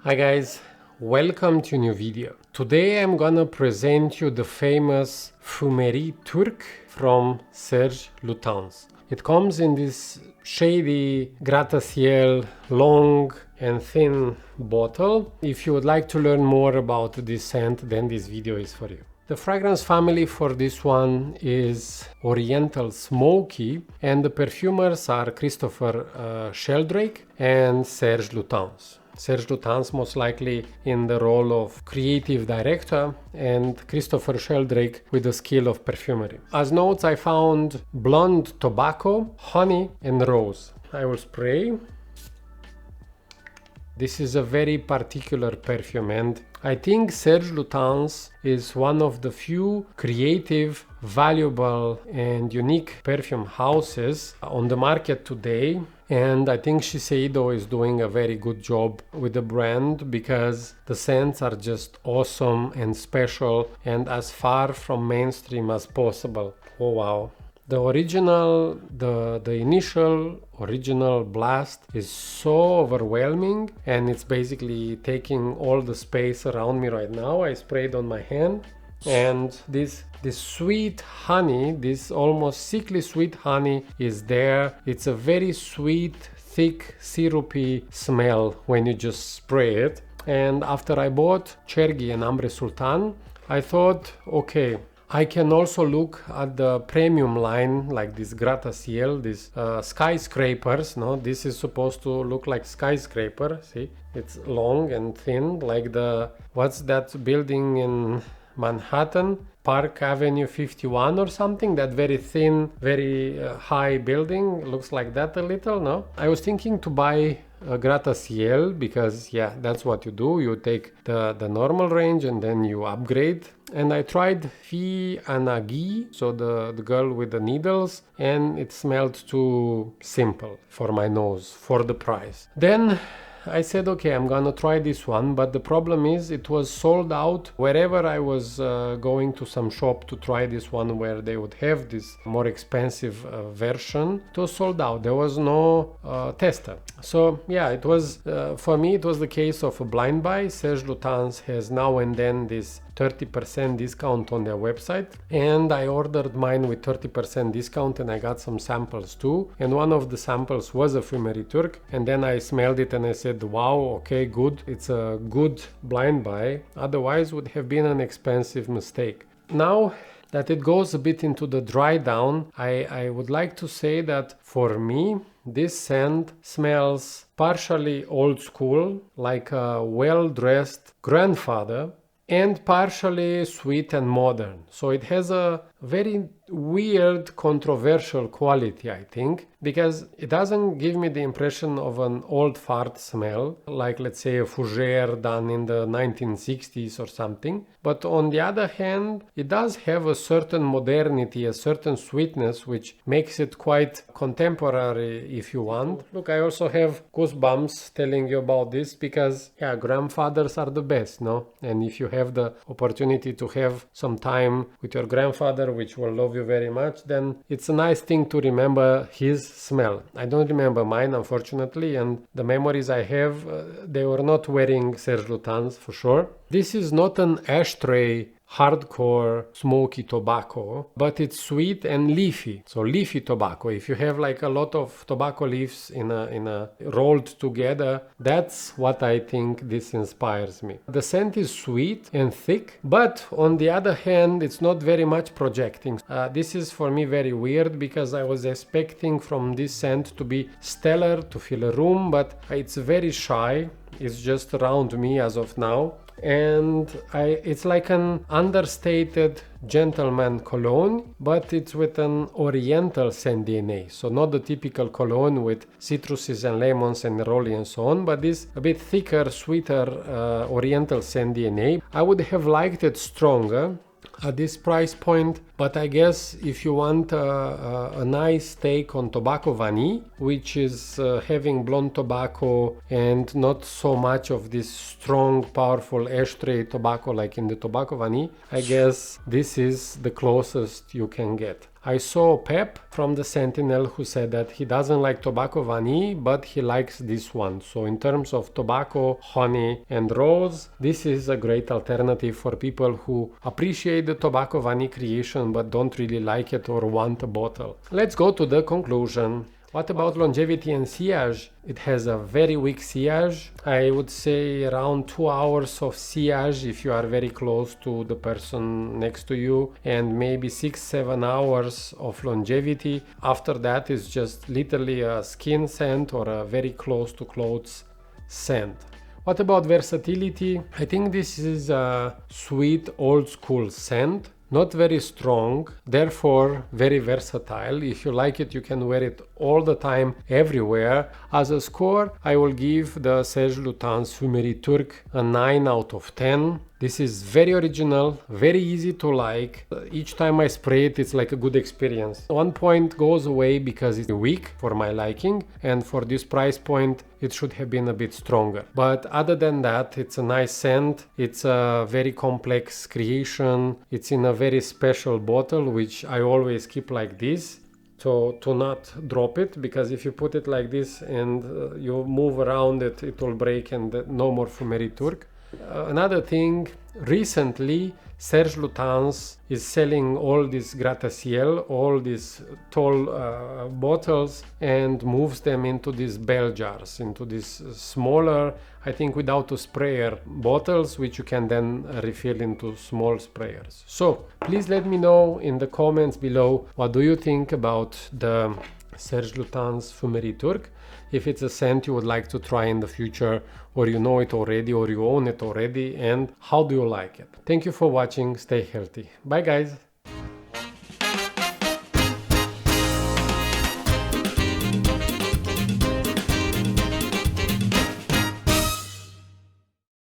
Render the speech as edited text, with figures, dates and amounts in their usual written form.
Hi guys, welcome to a new video. Today I'm gonna present you the famous Fumerie Turque from Serge Lutens. It comes in this shady Gratte-ciel long and thin bottle. If you would like to learn more about this scent, then this video is for you. The fragrance family for this one is Oriental Smoky, and the perfumers are Christopher Sheldrake and Serge Lutens. Serge Lutens most likely in the role of creative director, and Christopher Sheldrake with the skill of perfumery. As notes I found blonde tobacco, honey and rose. I will spray. This is a very particular perfume, and I think Serge Lutens is one of the few creative, valuable and unique perfume houses on the market today. And I think Shiseido is doing a very good job with the brand because the scents are just awesome and special and as far from mainstream as possible. Oh wow. The initial original blast is so overwhelming, and it's basically taking all the space around me right now. I sprayed on my hand, and this sweet honey, this almost sickly sweet honey is there. It's a very sweet, thick, syrupy smell when you just spray it. And after I bought Cherghi and Ambre Sultan, I thought, okay, I can also look at the premium line like this Gratte-ciel, these skyscrapers. No, this is supposed to look like skyscraper. See, it's long and thin, like what's that building in Manhattan, Park Avenue 51 or something, that very thin, very high building, looks like that a little. No, I was thinking to buy a Gratte-ciel because yeah, that's what you do. You take the normal range and then you upgrade. And I tried Fi Anagi, so the girl with the needles, and it smelled too simple for my nose for the price. Then I said, okay, I'm gonna try this one, but the problem is it was sold out wherever I was going to some shop to try this one where they would have this more expensive version. It was sold out. There was no tester. So yeah, it was, for me, it was the case of a blind buy. Serge Lutens has now and then this 30% discount on their website, and I ordered mine with 30% discount, and I got some samples too, and one of the samples was a Fumerie Turque, and then I smelled it and I said, wow, okay, good, it's a good blind buy, otherwise would have been an expensive mistake. Now that it goes a bit into the dry down, I would like to say that for me this scent smells partially old school, like a well-dressed grandfather, and partially sweet and modern. So it has a very weird, controversial quality, I think, because it doesn't give me the impression of an old fart smell, like let's say a fougere done in the 1960s or something. But on the other hand, it does have a certain modernity, a certain sweetness, which makes it quite contemporary if you want. Look, I also have goosebumps telling you about this because, yeah, grandfathers are the best, no? And if you have the opportunity to have some time with your grandfather, which will love you very much, then it's a nice thing to remember his smell. I don't remember mine, unfortunately, and the memories I have, they were not wearing Serge Lutens for sure. This is not an ashtray hardcore smoky tobacco, but it's sweet and leafy. So leafy tobacco. If you have like a lot of tobacco leaves in a rolled together, that's what I think this inspires me. The scent is sweet and thick, but on the other hand, it's not very much projecting. This is for me very weird because I was expecting from this scent to be stellar, to fill a room, but it's very shy. It's just around me as of now. And it's like an understated gentleman cologne, but it's with an Oriental scent DNA. So not the typical cologne with citruses and lemons and neroli and so on, but this a bit thicker, sweeter Oriental scent DNA. I would have liked it stronger at this price point, but I guess if you want a nice take on tobacco vanille, which is having blonde tobacco and not so much of this strong, powerful ashtray tobacco like in the tobacco vanille, I guess this is the closest you can get. I saw Pep from the Sentinel who said that he doesn't like tobacco vanille, but he likes this one. So in terms of tobacco, honey and rose, this is a great alternative for people who appreciate the tobacco vanille creation but don't really like it or want a bottle. Let's go to the conclusion. What about longevity and sillage? It has a very weak sillage. I would say around 2 hours of sillage if you are very close to the person next to you, and maybe 6-7 hours of longevity. After that is just literally a skin scent or a very close to clothes scent. What about versatility? I think this is a sweet old school scent. Not very strong, therefore very versatile. If you like it, you can wear it all the time, everywhere. As a score, I will give the Serge Lutens Fumerie Turque a 9 out of 10. This is very original, very easy to like. Each time I spray it, it's like a good experience. One point goes away because it's weak for my liking, and for this price point, it should have been a bit stronger. But other than that, it's a nice scent. It's a very complex creation. It's in a very special bottle, which I always keep like this. So to not drop it, because if you put it like this and you move around it, it will break and no more Fumerie Turque. Another thing, recently Serge Lutens is selling all these Gratte-ciel, all these tall bottles, and moves them into these bell jars, into these smaller, I think without a sprayer, bottles, which you can then refill into small sprayers. So please let me know in the comments below, what do you think about the Serge Lutens Fumerie Turque? If it's a scent you would like to try in the future, or you know it already, or you own it already, and how do you like it? Thank you for watching. Stay healthy. Bye guys.